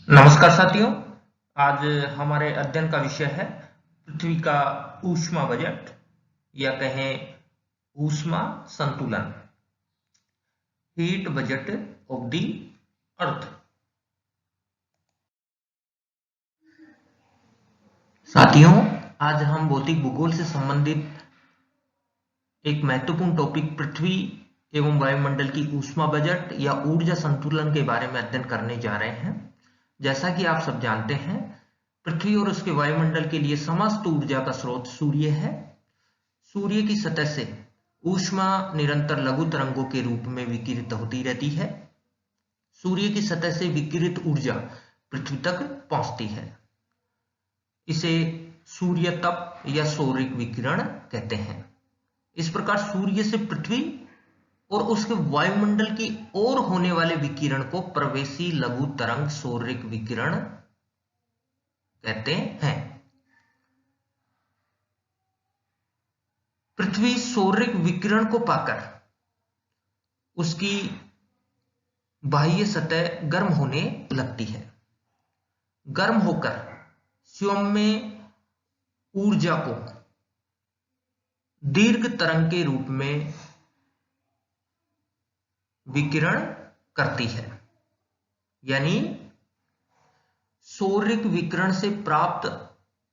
नमस्कार साथियों। आज हमारे अध्ययन का विषय है पृथ्वी का ऊष्मा बजट या कहें ऊष्मा संतुलन, heat budget of the earth. साथियों, आज हम भौतिक भूगोल से संबंधित एक महत्वपूर्ण टॉपिक पृथ्वी एवं वायुमंडल की ऊष्मा बजट या ऊर्जा संतुलन के बारे में अध्ययन करने जा रहे हैं। जैसा कि आप सब जानते हैं, पृथ्वी और उसके वायुमंडल के लिए समस्त ऊर्जा का स्रोत सूर्य है। सूर्य की सतह से ऊष्मा निरंतर लघु तरंगों के रूप में विकिरित होती रहती है। सूर्य की सतह से विकिरित ऊर्जा पृथ्वी तक पहुंचती है। इसे सूर्य तप या सौरिक विकिरण कहते हैं। इस प्रकार सूर्य से पृथ्वी और उसके वायुमंडल की ओर होने वाले विकिरण को प्रवेशी लघु तरंग सौरिक विकिरण कहते हैं। पृथ्वी सौरिक विकिरण को पाकर उसकी बाह्य सतह गर्म होने लगती है। गर्म होकर स्वयं में ऊर्जा को दीर्घ तरंग के रूप में विकिरण करती है। यानी सौरिक विकिरण से प्राप्त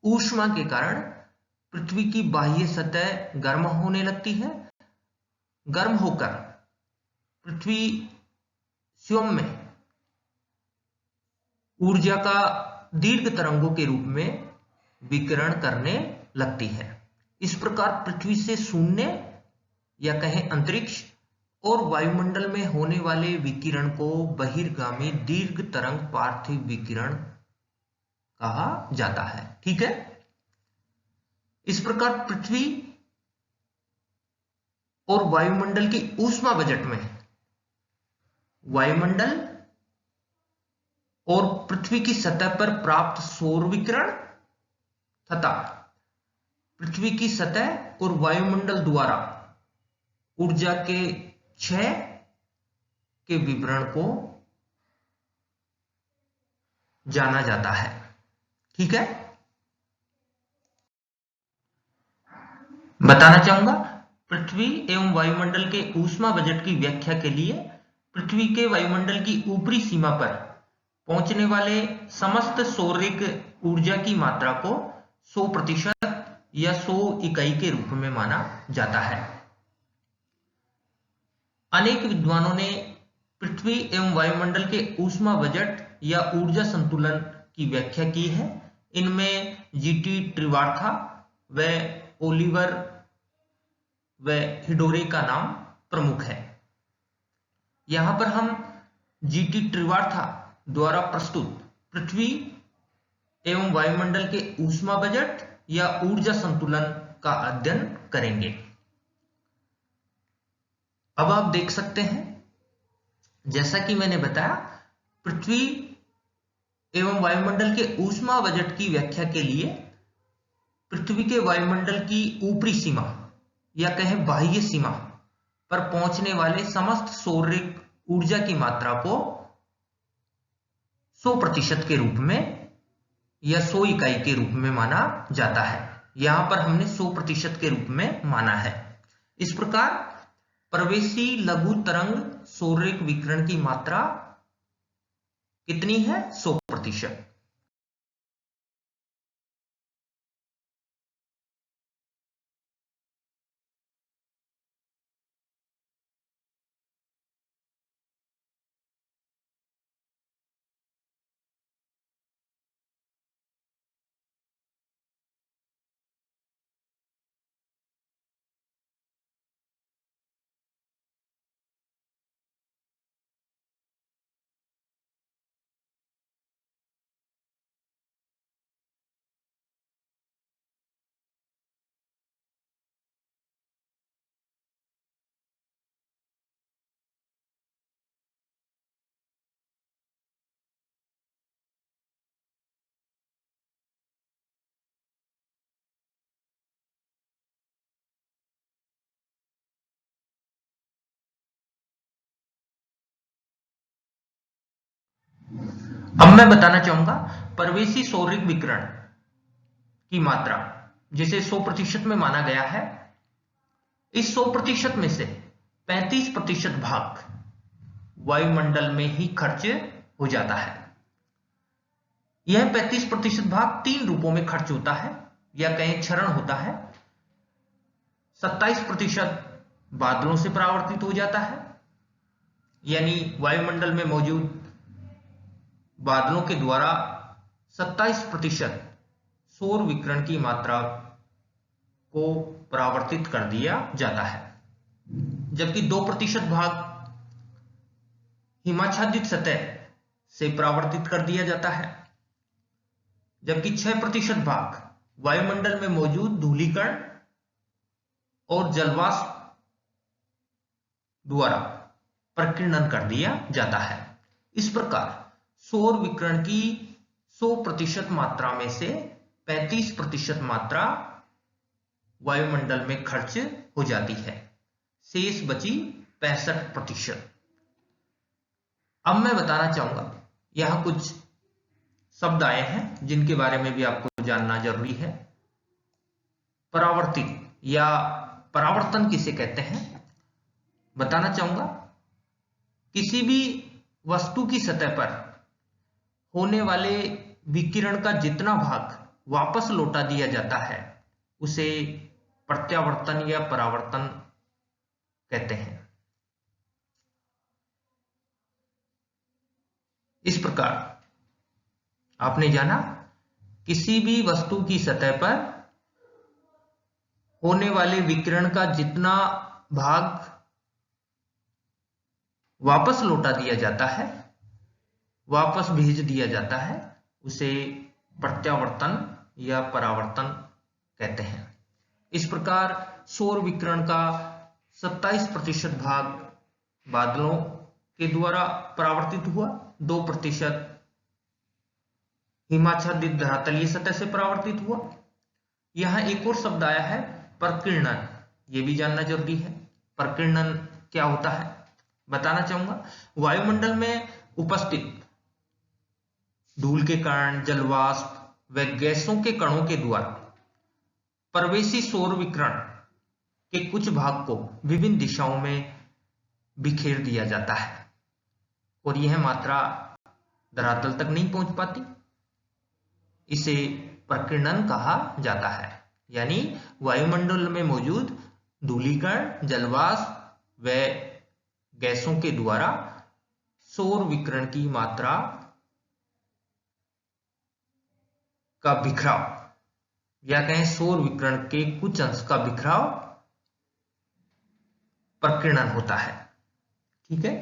ऊष्मा के कारण पृथ्वी की बाह्य सतह गर्म होने लगती है। गर्म होकर पृथ्वी स्वयं में ऊर्जा का दीर्घ तरंगों के रूप में विकिरण करने लगती है। इस प्रकार पृथ्वी से शून्य या कहें अंतरिक्ष और वायुमंडल में होने वाले विकिरण को बहिर्गामी दीर्घ तरंग पार्थिव विकिरण कहा जाता है। ठीक है। इस प्रकार पृथ्वी और वायुमंडल की ऊष्मा बजट में वायुमंडल और पृथ्वी की सतह पर प्राप्त सौर विकिरण तथा पृथ्वी की सतह और वायुमंडल द्वारा ऊर्जा के क्षय के विवरण को जाना जाता है। ठीक है। बताना चाहूंगा, पृथ्वी एवं वायुमंडल के ऊष्मा बजट की व्याख्या के लिए पृथ्वी के वायुमंडल की ऊपरी सीमा पर पहुंचने वाले समस्त सौरिक ऊर्जा की मात्रा को 100% या 100 इकाई के रूप में माना जाता है। अनेक विद्वानों ने पृथ्वी एवं वायुमंडल के ऊष्मा बजट या ऊर्जा संतुलन की व्याख्या की है। इनमें जीटी त्रिवार्था व ओलिवर व हिडोरे का नाम प्रमुख है। यहां पर हम जीटी त्रिवार्था द्वारा प्रस्तुत पृथ्वी एवं वायुमंडल के ऊष्मा बजट या ऊर्जा संतुलन का अध्ययन करेंगे। अब आप देख सकते हैं, जैसा कि मैंने बताया, पृथ्वी एवं वायुमंडल के ऊष्मा बजट की व्याख्या के लिए पृथ्वी के वायुमंडल की ऊपरी सीमा या कहें बाह्य सीमा पर पहुंचने वाले समस्त सौरिक ऊर्जा की मात्रा को 100% के रूप में या 100 इकाई के रूप में माना जाता है। यहां पर हमने 100% के रूप में माना है। इस प्रकार प्रवेशी लघु तरंग सौरिक विकिरण की मात्रा कितनी है? 100%। अब मैं बताना चाहूंगा परिवेशी सौरिक विकिरण की मात्रा, जिसे 100% में माना गया है। इस 100% में से 35% भाग वायुमंडल में ही खर्च हो जाता है। यह 35% भाग 3 रूपों में खर्च होता है या कहीं क्षरण होता है। 27% बादलों से परावर्तित हो जाता है, यानी वायुमंडल में मौजूद बादलों के द्वारा 27% सौर विकिरण की मात्रा को परावर्तित कर दिया जाता है, जबकि 2% भाग हिमाच्छादित सतह से परावर्तित कर दिया जाता है, जबकि 6% भाग वायुमंडल में मौजूद धूलिकण और जलवाष्प द्वारा प्रकीर्णन कर दिया जाता है। इस प्रकार सौर विकिरण की 100% मात्रा में से 35% मात्रा वायुमंडल में खर्च हो जाती है, शेष बची 65%। अब मैं बताना चाहूंगा, यहां कुछ शब्द आए हैं जिनके बारे में भी आपको जानना जरूरी है। परावर्तित या परावर्तन किसे कहते हैं, बताना चाहूंगा। किसी भी वस्तु की सतह पर होने वाले विकिरण का जितना भाग वापस लौटा दिया जाता है उसे प्रत्यावर्तन या परावर्तन कहते हैं। इस प्रकार आपने जाना, किसी भी वस्तु की सतह पर होने वाले विकिरण का जितना भाग वापस लौटा दिया जाता है, वापस भेज दिया जाता है, उसे प्रत्यावर्तन या परावर्तन कहते हैं। इस प्रकार सौर विकिरण का 27% भाग बादलों के द्वारा परावर्तित हुआ, 2% हिमाच्छादित धरातलीय सतह से परावर्तित हुआ। यहां एक और शब्द आया है प्रकीर्णन, यह भी जानना जरूरी है। प्रकीर्णन क्या होता है, बताना चाहूंगा। वायुमंडल में उपस्थित धूल के कण, जलवाष्प व गैसों के कणों के द्वारा परिवेशी सौर विकिरण के कुछ भाग को विभिन्न दिशाओं में बिखेर दिया जाता है और यह मात्रा धरातल तक नहीं पहुंच पाती। इसे प्रकीर्णन कहा जाता है, यानी वायुमंडल में मौजूद धूलिकण, जलवाष्प व गैसों के द्वारा सौर विकिरण की मात्रा का बिखराव या कहें सौर विकिरण के कुछ अंश का बिखराव प्रकीर्णन होता है। ठीक है।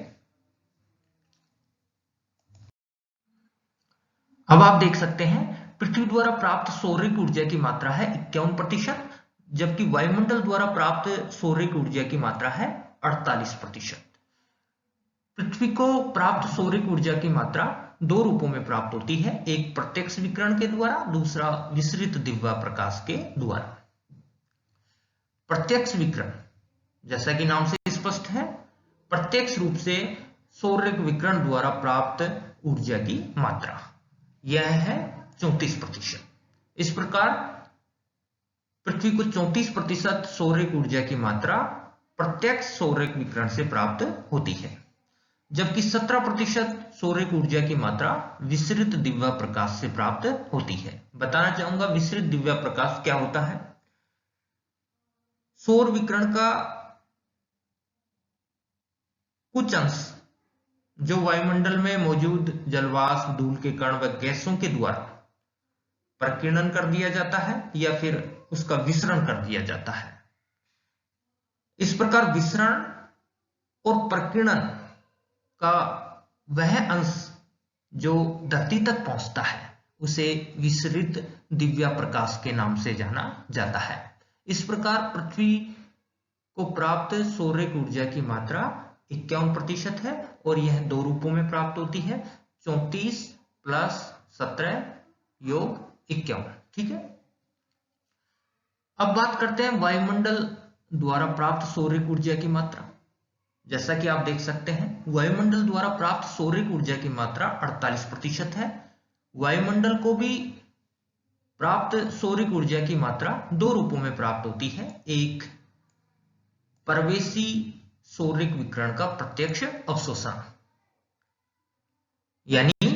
अब आप देख सकते हैं पृथ्वी द्वारा प्राप्त सौरिक ऊर्जा की मात्रा है 51%, जबकि वायुमंडल द्वारा प्राप्त सौरिक ऊर्जा की मात्रा है 48%। पृथ्वी को प्राप्त सौरिक ऊर्जा की मात्रा 2 रूपों में प्राप्त होती है, एक प्रत्यक्ष विकिरण के द्वारा, दूसरा विसरित दिव्य प्रकाश के द्वारा। प्रत्यक्ष विकिरण, जैसा कि नाम से स्पष्ट है, प्रत्यक्ष रूप से सौरिक विकिरण द्वारा प्राप्त ऊर्जा की मात्रा यह है 34%। इस प्रकार पृथ्वी को 34% सौरिक ऊर्जा की मात्रा प्रत्यक्ष सौरिक विकिरण से प्राप्त होती है, जबकि 17% सौरिक ऊर्जा की मात्रा विसरित दिव्य प्रकाश से प्राप्त होती है। बताना चाहूंगा विसरित दिव्य प्रकाश क्या होता है। सौर विकिरण का कुछ अंश जो वायुमंडल में मौजूद जलवाष्प, धूल के कण व गैसों के द्वारा प्रकीर्णन कर दिया जाता है या फिर उसका विसरण कर दिया जाता है। इस प्रकार विसरण और प्रकीर्णन का वह अंश जो धरती तक पहुंचता है उसे विसरित दिव्य प्रकाश के नाम से जाना जाता है। इस प्रकार पृथ्वी को प्राप्त सौरिक ऊर्जा की मात्रा 51% है और यह 2 रूपों में प्राप्त होती है, 34 + 17 योग 51। ठीक है। अब बात करते हैं वायुमंडल द्वारा प्राप्त सौरिक ऊर्जा की मात्रा। जैसा कि आप देख सकते हैं, वायुमंडल द्वारा प्राप्त सौरिक ऊर्जा की मात्रा 48% है। वायुमंडल को भी प्राप्त सौरिक ऊर्जा की मात्रा दो रूपों में प्राप्त होती है। एक, प्रवेशी सौरिक विकिरण का प्रत्यक्ष अवशोषण, यानी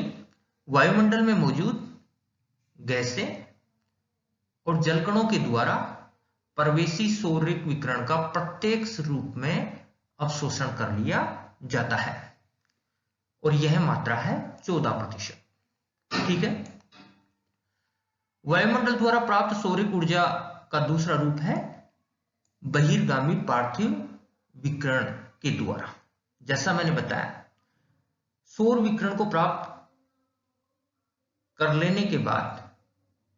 वायुमंडल में मौजूद गैसें और जलकणों के द्वारा प्रवेशी सौरिक विकिरण का प्रत्यक्ष रूप में अवशोषण कर लिया जाता है, और यह मात्रा है 14%। ठीक है। वायुमंडल द्वारा प्राप्त सौरिक ऊर्जा का दूसरा रूप है बहिर्गामी पार्थिव विकिरण के द्वारा। जैसा मैंने बताया, सौर विकिरण को प्राप्त कर लेने के बाद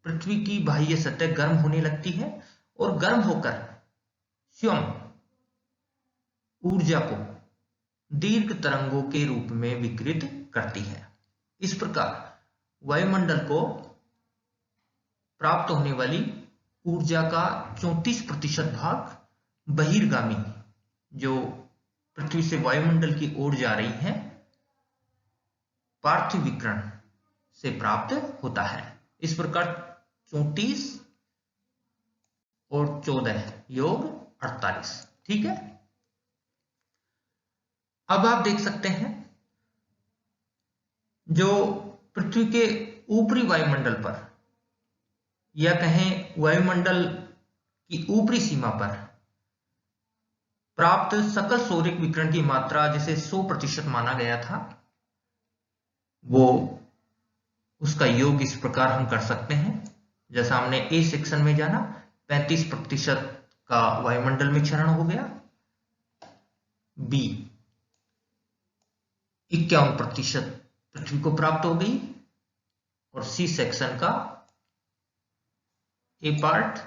पृथ्वी की बाह्य सतह गर्म होने लगती है और गर्म होकर स्वयं ऊर्जा को दीर्घ तरंगों के रूप में विकिरित करती है। इस प्रकार वायुमंडल को प्राप्त होने वाली ऊर्जा का 34% भाग बहिर्गामी, जो पृथ्वी से वायुमंडल की ओर जा रही है, पार्थिव विकिरण से प्राप्त होता है। इस प्रकार 34 और 14 योग 48। ठीक है। अब आप देख सकते हैं, जो पृथ्वी के ऊपरी वायुमंडल पर, या कहें वायुमंडल की ऊपरी सीमा पर प्राप्त सकल सौरिक विकिरण की मात्रा जिसे 100% माना गया था, वो उसका योग इस प्रकार हम कर सकते हैं। जैसा हमने ए सेक्शन में जाना, 35% का वायुमंडल में क्षरण हो गया, बी 51% पृथ्वी को प्राप्त हो गई, और सी सेक्शन का ए पार्ट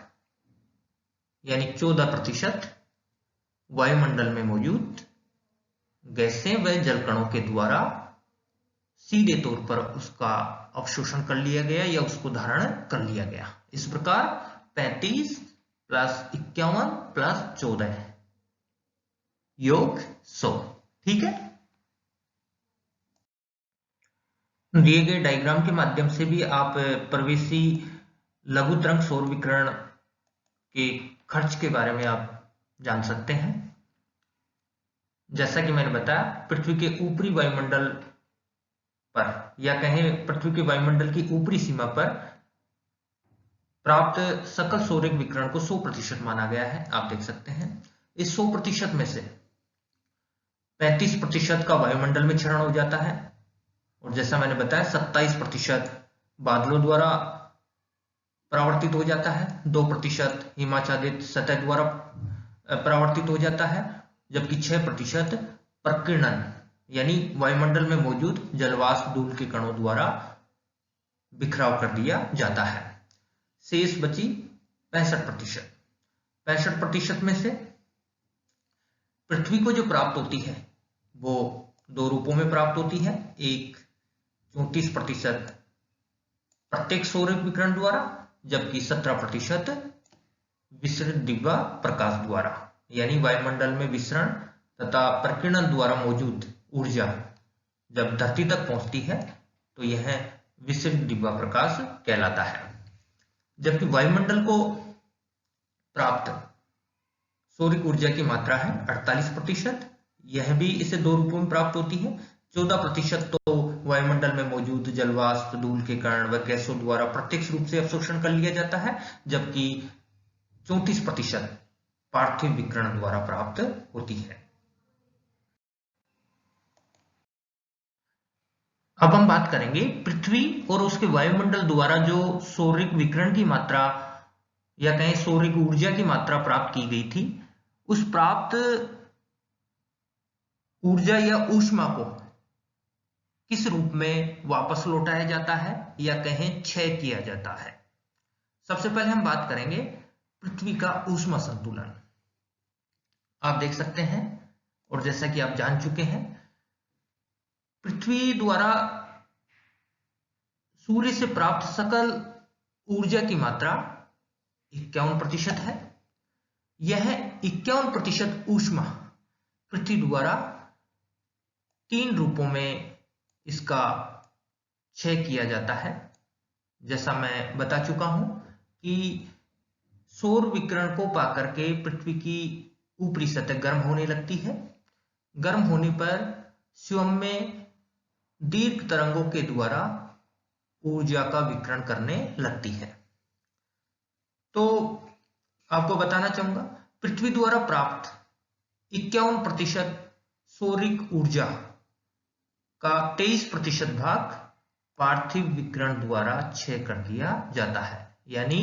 यानी 14% वायुमंडल में मौजूद गैसें व जलकणों के द्वारा सीधे तौर पर उसका अवशोषण कर लिया गया या उसको धारण कर लिया गया। इस प्रकार 35 + 51 + 14 योग 100। ठीक है। दिए गए डायग्राम के माध्यम से भी आप प्रवेशी लघु तरंग सौर विकिरण के खर्च के बारे में आप जान सकते हैं। जैसा कि मैंने बताया, पृथ्वी के ऊपरी वायुमंडल पर, या कहें पृथ्वी के वायुमंडल की ऊपरी सीमा पर प्राप्त सकल सौरिक विकिरण को 100% माना गया है। आप देख सकते हैं, इस 100% में से 35% का वायुमंडल में क्षरण हो जाता है, और जैसा मैंने बताया 27% बादलों द्वारा परावर्तित हो जाता है, 2% हिमाच्छादित सतह द्वारा परावर्तित हो जाता है, जबकि 6% प्रकीर्णन यानी वायुमंडल में मौजूद जलवाष्प धूल के कणों द्वारा बिखराव कर दिया जाता है। शेष बची 65%। 65% में से पृथ्वी को जो प्राप्त होती है वो दो रूपों में प्राप्त होती है। एक 34% प्रत्यक्ष सौरिक विकिरण द्वारा, जबकि 17% विसरित दिव्य प्रकाश द्वारा, यानी वायुमंडल में विसरण तथा प्रकीर्णन द्वारा मौजूद ऊर्जा जब धरती तक पहुंचती है तो यह विसरित दिव्य प्रकाश कहलाता है। जबकि वायुमंडल को प्राप्त सौरिक ऊर्जा की मात्रा है 48%। यह भी इसे दो रूपों में प्राप्त होती है। 14% तो वायुमंडल में मौजूद जलवाष्प, धूल के कण व गैसों द्वारा प्रत्यक्ष रूप से अवशोषण कर लिया जाता है, जबकि 34% पार्थिव विकिरण द्वारा प्राप्त होती है। अब हम बात करेंगे पृथ्वी और उसके वायुमंडल द्वारा जो सौरिक विकिरण की मात्रा, या कहें सौरिक ऊर्जा की मात्रा प्राप्त की गई थी, उस प्राप्त ऊर्जा या ऊष्मा को किस रूप में वापस लौटाया जाता है, या कहें क्षय किया जाता है। सबसे पहले हम बात करेंगे पृथ्वी का ऊष्मा संतुलन। आप देख सकते हैं, और जैसा कि आप जान चुके हैं, पृथ्वी द्वारा सूर्य से प्राप्त सकल ऊर्जा की मात्रा 51% है। यह 51% ऊष्मा पृथ्वी द्वारा 3 रूपों में इसका क्षय किया जाता है। जैसा मैं बता चुका हूं कि सौर विकिरण को पाकर के पृथ्वी की ऊपरी सतह गर्म होने लगती है। गर्म होने पर स्वयं में दीर्घ तरंगों के द्वारा ऊर्जा का विकिरण करने लगती है। तो आपको बताना चाहूंगा, पृथ्वी द्वारा प्राप्त 51% सौरिक ऊर्जा का 23% भाग पार्थिव विकिरण द्वारा क्षय कर दिया जाता है। यानी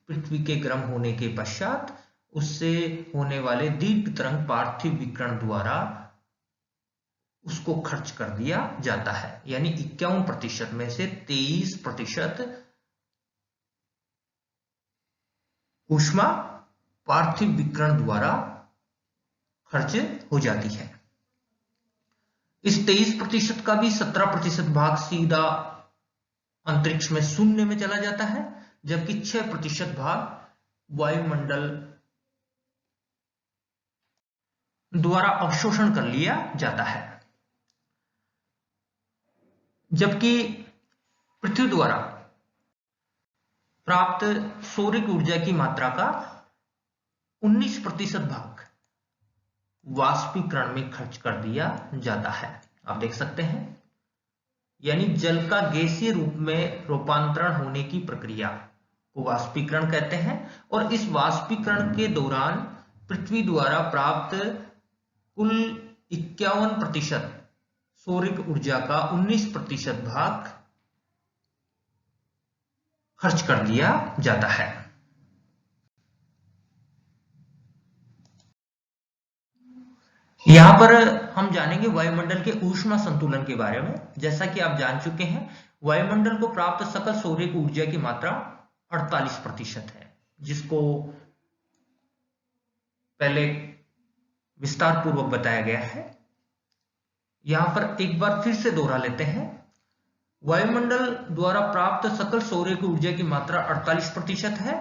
पृथ्वी के गर्म होने के पश्चात उससे होने वाले दीर्घ तरंग पार्थिव विकिरण द्वारा उसको खर्च कर दिया जाता है। यानी 51% में से 23% ऊष्मा पार्थिव विकिरण द्वारा खर्च हो जाती है। इस 23% का भी 17% भाग सीधा अंतरिक्ष में शून्य में चला जाता है, जबकि 6% भाग वायुमंडल द्वारा अवशोषण कर लिया जाता है। जबकि पृथ्वी द्वारा प्राप्त सौरिक ऊर्जा की मात्रा का 19% भाग वाष्पीकरण में खर्च कर दिया जाता है। आप देख सकते हैं, यानी जल का गैसीय रूप में रूपांतरण होने की प्रक्रिया को वाष्पीकरण कहते हैं। और इस वाष्पीकरण के दौरान पृथ्वी द्वारा प्राप्त कुल 51% सौरिक ऊर्जा का 19% भाग खर्च कर दिया जाता है। यहां पर हम जानेंगे वायुमंडल के ऊष्मा संतुलन के बारे में। जैसा कि आप जान चुके हैं, वायुमंडल को प्राप्त सकल सौरिक ऊर्जा की मात्रा 48% है, जिसको पहले विस्तार पूर्वक बताया गया है। यहां पर एक बार फिर से दोहरा लेते हैं। वायुमंडल द्वारा प्राप्त सकल सौरिक ऊर्जा की मात्रा 48% है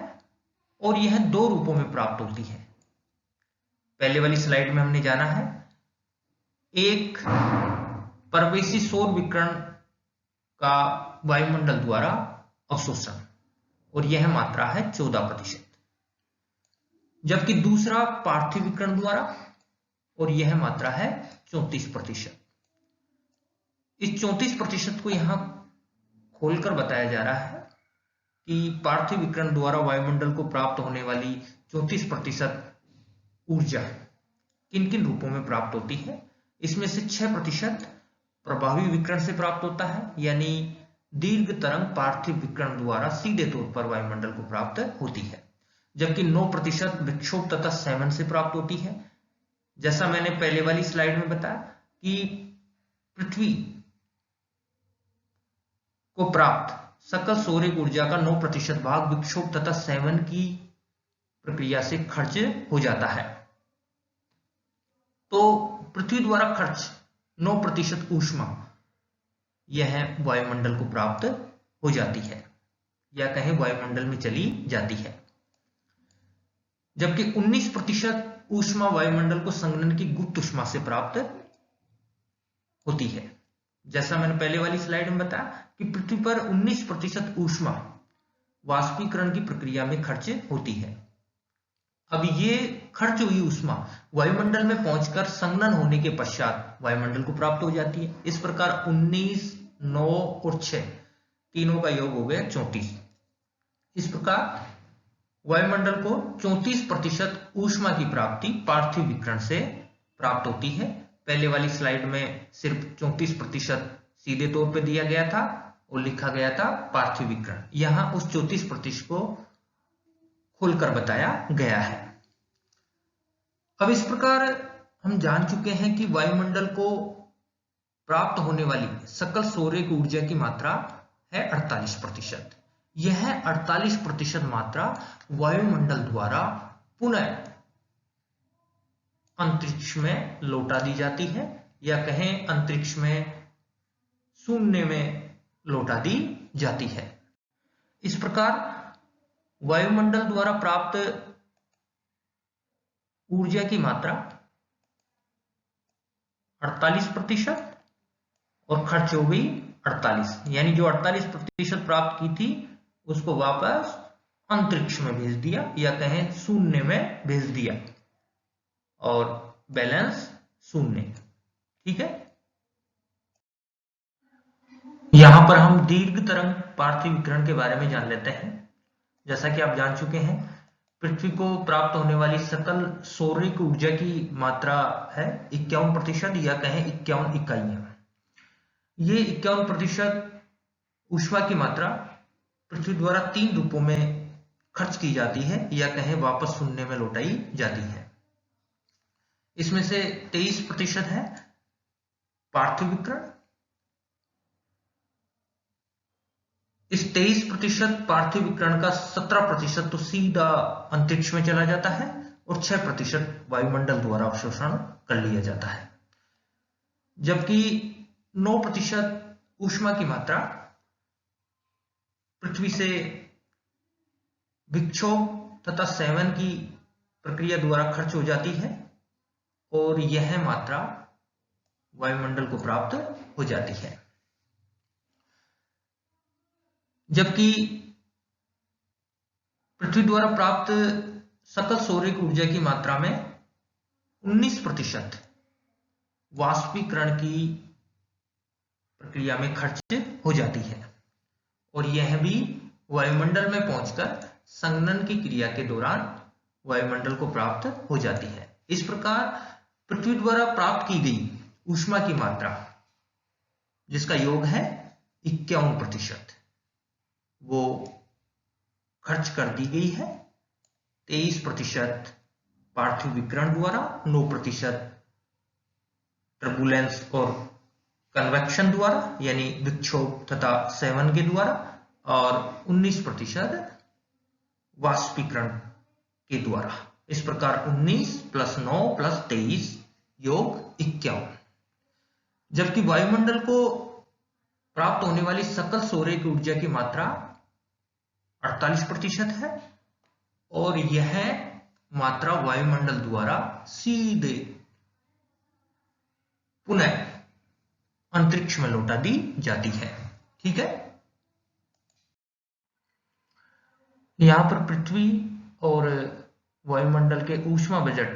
और यह 2 रूपों में प्राप्त होती है। पहले वाली स्लाइड में हमने जाना है, एक परवेशी सौर विकिरण का वायुमंडल द्वारा अवशोषण, और यह मात्रा है 14%, जबकि दूसरा पार्थिव विकिरण द्वारा, और यह मात्रा है 34%। इस 34% को यहां खोलकर बताया जा रहा है कि पार्थिव विकिरण द्वारा वायुमंडल को प्राप्त होने वाली 34% ऊर्जा किन किन रूपों में प्राप्त होती है। इसमें से 6% प्रभावी विकिरण से प्राप्त होता है, यानी दीर्घ तरंग पार्थिव विकिरण द्वारा सीधे तौर पर वायुमंडल को प्राप्त होती है, जबकि 9% विक्षोभ तथा सेवन से प्राप्त होती है। जैसा मैंने पहले वाली स्लाइड में बताया कि पृथ्वी को प्राप्त सकल सौरिक ऊर्जा का 9% भाग विक्षोभ तथा सेवन की प्रक्रिया से खर्च हो जाता है। तो पृथ्वी द्वारा खर्च 9% ऊष्मा यह वायुमंडल को प्राप्त हो जाती है, या कहें वायुमंडल में चली जाती है, जबकि 19% ऊष्मा वायुमंडल को संघनन की गुप्त ऊष्मा से प्राप्त होती है। जैसा मैंने पहले वाली स्लाइड में बताया कि पृथ्वी पर 19% ऊष्मा वाष्पीकरण की प्रक्रिया में खर्च होती है। अब ये खर्च हुई ऊष्मा वायुमंडल में पहुंचकर संघनन होने के पश्चात वायुमंडल को प्राप्त हो जाती है। इस प्रकार 19, 9 और 6 तीनों का योग हो गया 34। इस प्रकार वायुमंडल को 34% ऊष्मा की प्राप्ति पार्थिव विकिरण से प्राप्त होती है। पहले वाली स्लाइड में सिर्फ 34% सीधे तौर पर दिया गया था और लिखा गया था पार्थिव विकिरण। यहां उस 34% को खोलकर बताया गया है। अब इस प्रकार हम जान चुके हैं कि वायुमंडल को प्राप्त होने वाली सकल सौरिक ऊर्जा की मात्रा है 48%। यह 48% मात्रा वायुमंडल द्वारा पुनः अंतरिक्ष में लौटा दी जाती है, या कहें अंतरिक्ष में शून्य में लौटा दी जाती है। इस प्रकार वायुमंडल द्वारा प्राप्त ऊर्जा की मात्रा 48% और खर्च हो गई 48, यानी जो 48% प्राप्त की थी उसको वापस अंतरिक्ष में भेज दिया, या कहें शून्य में भेज दिया, और बैलेंस शून्य। ठीक है, यहां पर हम दीर्घ तरंग पार्थिव विकिरण के बारे में जान लेते हैं। जैसा कि आप जान चुके हैं, पृथ्वी को प्राप्त होने वाली सकल सौरिक ऊर्जा की मात्रा है 51%, या कहें 51 इकाइयां। ये 51% ऊष्मा की मात्रा पृथ्वी द्वारा 3 रूपों में खर्च की जाती है, या कहें वापस शून्य में लौटाई जाती है। इसमें से 23% है पार्थिव विकिरण। इस 23% पार्थिव विकिरण का 17% तो सीधा अंतरिक्ष में चला जाता है, और 6% वायुमंडल द्वारा अवशोषण कर लिया जाता है। जबकि 9% ऊष्मा की मात्रा पृथ्वी से विक्षोभ तथा सेवन की प्रक्रिया द्वारा खर्च हो जाती है, और यह मात्रा वायुमंडल को प्राप्त हो जाती है। जबकि पृथ्वी द्वारा प्राप्त सकल सौरिक ऊर्जा की मात्रा में 19% वाष्पीकरण की प्रक्रिया में खर्च हो जाती है, और यह भी वायुमंडल में पहुंचकर संघनन की क्रिया के दौरान वायुमंडल को प्राप्त हो जाती है। इस प्रकार पृथ्वी द्वारा प्राप्त की गई ऊष्मा की मात्रा, जिसका योग है 51%, वो खर्च कर दी गई है 23% पार्थिव विकिरण द्वारा, 9% टर्बुलेंस और कन्वेक्शन द्वारा यानी विक्षोभ तथा सेवन के द्वारा, और 19% वाष्पीकरण के द्वारा। इस प्रकार 19 + 9 + 23 योग 51। जबकि वायुमंडल को प्राप्त होने वाली सकल सौरिक ऊर्जा की मात्रा 48% है, और यह मात्रा वायुमंडल द्वारा सीधे पुनः अंतरिक्ष में लौटा दी जाती है। ठीक है, यहां पर पृथ्वी और वायुमंडल के ऊष्मा बजट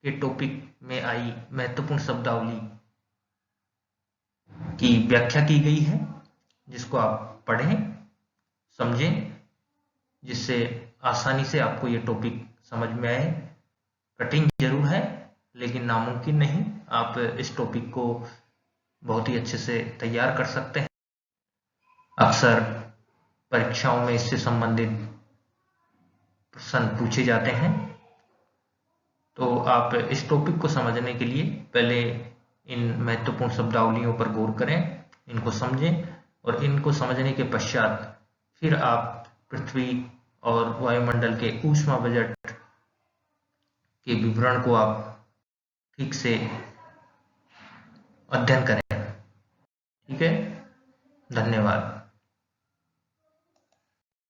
के टॉपिक में आई महत्वपूर्ण शब्दावली की व्याख्या की गई है, जिसको आप पढ़ें, समझें, जिससे आसानी से आपको ये टॉपिक समझ में आए। कठिन जरूर है, लेकिन नामुमकिन नहीं। आप इस टॉपिक को बहुत ही अच्छे से तैयार कर सकते हैं। अक्सर परीक्षाओं में इससे संबंधित प्रश्न पूछे जाते हैं, तो आप इस टॉपिक को समझने के लिए पहले इन महत्वपूर्ण शब्दावलियों पर गौर करें, इनको समझें, और इनको समझने के पश्चात फिर आप पृथ्वी और वायुमंडल के ऊष्मा बजट के विवरण को आप ठीक से अध्ययन करें। ठीक है, धन्यवाद।